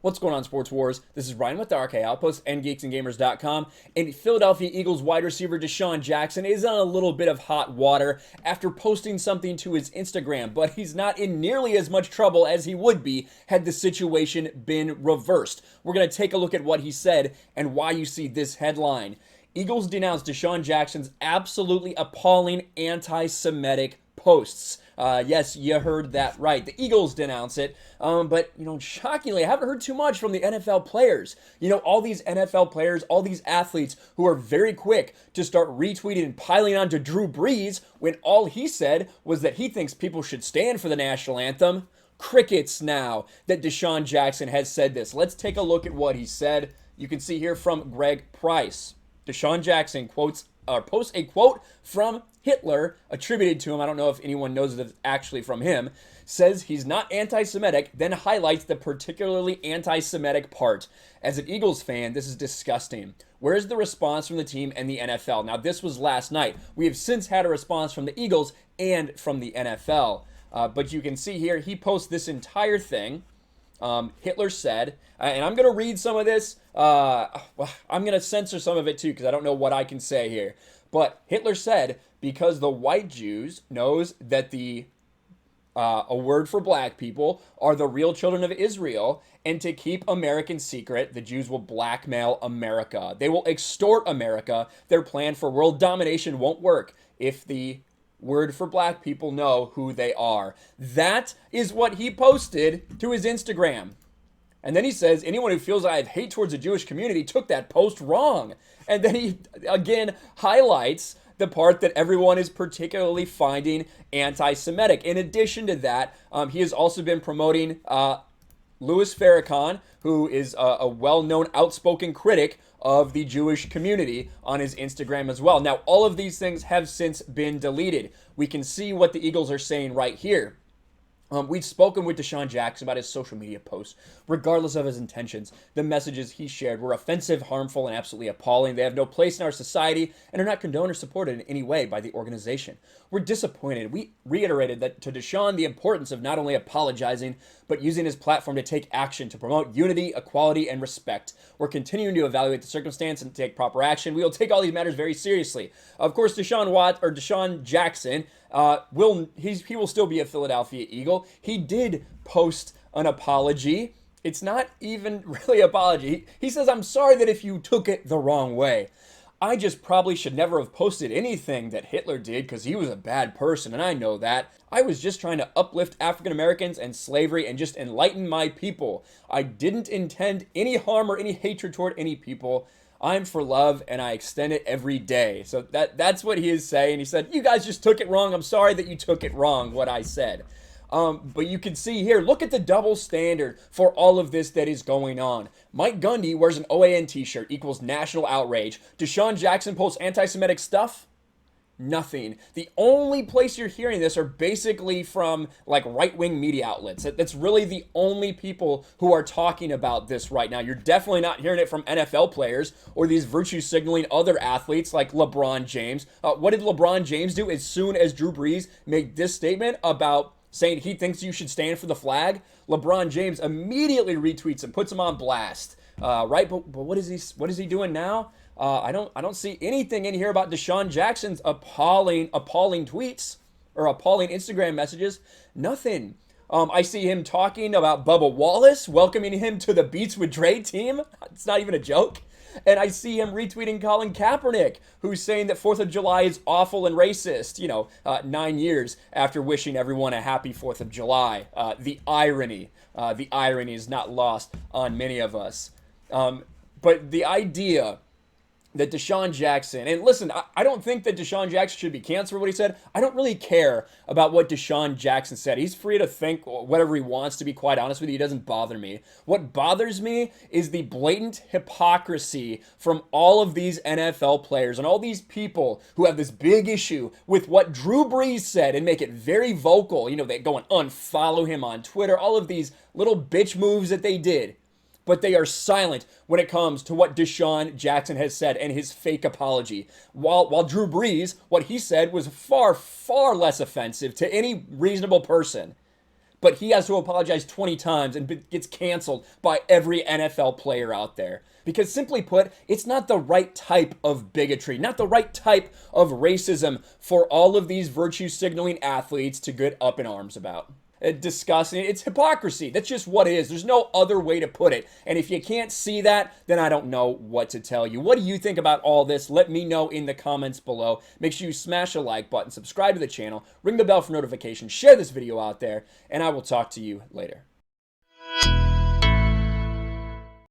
What's going on, Sports Wars? This is Ryan with the RK Outpost and GeeksandGamers.com. And Philadelphia Eagles wide receiver Desean Jackson is on a little bit of hot water after posting something to his Instagram, but he's not in nearly as much trouble as he would be had the situation been reversed. We're going to take a look at what he said and why you see this headline. Eagles denounce Desean Jackson's absolutely appalling anti-Semitic posts. Yes, you heard that right. The Eagles denounce it, but, shockingly, I haven't heard too much from the NFL players. All these NFL players, all these athletes who are very quick to start retweeting and piling on to Drew Brees when all he said was that he thinks people should stand for the national anthem. Crickets now that Desean Jackson has said this. Let's take a look at what he said. You can see here from Greg Price. Desean Jackson posts a quote from Hitler attributed to him. I don't know if anyone knows that it's actually from him. Says he's not anti-Semitic, then highlights the particularly anti-Semitic part. As an Eagles fan, this is disgusting. Where's the response from the team and the NFL? Now, this was last night. We have since had a response from the Eagles and from the NFL. But you can see here, he posts this entire thing. Hitler said, and I'm going to read some of this. I'm going to censor some of it too because I don't know what I can say here. But Hitler said, because the white Jews knows that a word for black people are the real children of Israel, and to keep American secret, the Jews will blackmail America. They will extort America. Their plan for world domination won't work if the word for black people know who they are. That is what he posted to his Instagram. And then he says, anyone who feels I have hate towards the Jewish community took that post wrong. And then he, again, highlights the part that everyone is particularly finding anti-Semitic. In addition to that, he has also been promoting Louis Farrakhan, who is a well-known outspoken critic of the Jewish community, on his Instagram as well. Now, all of these things have since been deleted. We can see what the Eagles are saying right here. We've spoken with Desean Jackson about his social media posts. Regardless of his intentions, the messages he shared were offensive, harmful, and absolutely appalling. They have no place in our society and are not condoned or supported in any way by the organization. We're disappointed. We reiterated that to Desean the importance of not only apologizing, but using his platform to take action to promote unity, equality, and respect. We're continuing to evaluate the circumstance and take proper action. We will take all these matters very seriously. Of course, Desean Jackson he will still be a Philadelphia Eagle. He did post an apology. It's not even really an apology. He says, I'm sorry that if you took it the wrong way. I just probably should never have posted anything that Hitler did because he was a bad person, and I know that. I was just trying to uplift African Americans and slavery and just enlighten my people. I didn't intend any harm or any hatred toward any people. I'm for love, and I extend it every day. So that's what he is saying. He said, you guys just took it wrong. I'm sorry that you took it wrong, what I said. But you can see here, look at the double standard for all of this that is going on. Mike Gundy wears an OAN t-shirt equals national outrage. Desean Jackson posts anti-Semitic stuff? Nothing. The only place you're hearing this are basically from like right-wing media outlets. That's really the only people who are talking about this right now. You're definitely not hearing it from NFL players or these virtue signaling other athletes like LeBron James. What did LeBron James do as soon as Drew Brees made this statement about saying he thinks you should stand for the flag? LeBron James immediately retweets him, puts him on blast. Right? But what is he doing now? I don't see anything in here about Desean Jackson's appalling tweets or appalling Instagram messages. Nothing. I see him talking about Bubba Wallace, welcoming him to the Beats with Dre team. It's not even a joke. And I see him retweeting Colin Kaepernick, who's saying that 4th of July is awful and racist, 9 years after wishing everyone a happy 4th of July. The irony is not lost on many of us. But the idea that Desean Jackson, and listen, I don't think that Desean Jackson should be canceled for what he said. I don't really care about what Desean Jackson said. He's free to think whatever he wants, to be quite honest with you. It doesn't bother me. What bothers me is the blatant hypocrisy from all of these NFL players and all these people who have this big issue with what Drew Brees said and make it very vocal. They go and unfollow him on Twitter, all of these little bitch moves that they did. But they are silent when it comes to what Desean Jackson has said and his fake apology. While Drew Brees, what he said was far, far less offensive to any reasonable person. but he has to apologize 20 times and gets canceled by every NFL player out there. Because simply put, it's not the right type of bigotry, not the right type of racism for all of these virtue signaling athletes to get up in arms about. Disgusting. It's hypocrisy. That's just what it is. There's no other way to put it. And if you can't see that, then I don't know what to tell you. What do you think about all this? Let me know in the comments below. Make sure you smash the like button, subscribe to the channel, ring the bell for notifications, share this video out there, and I will talk to you later.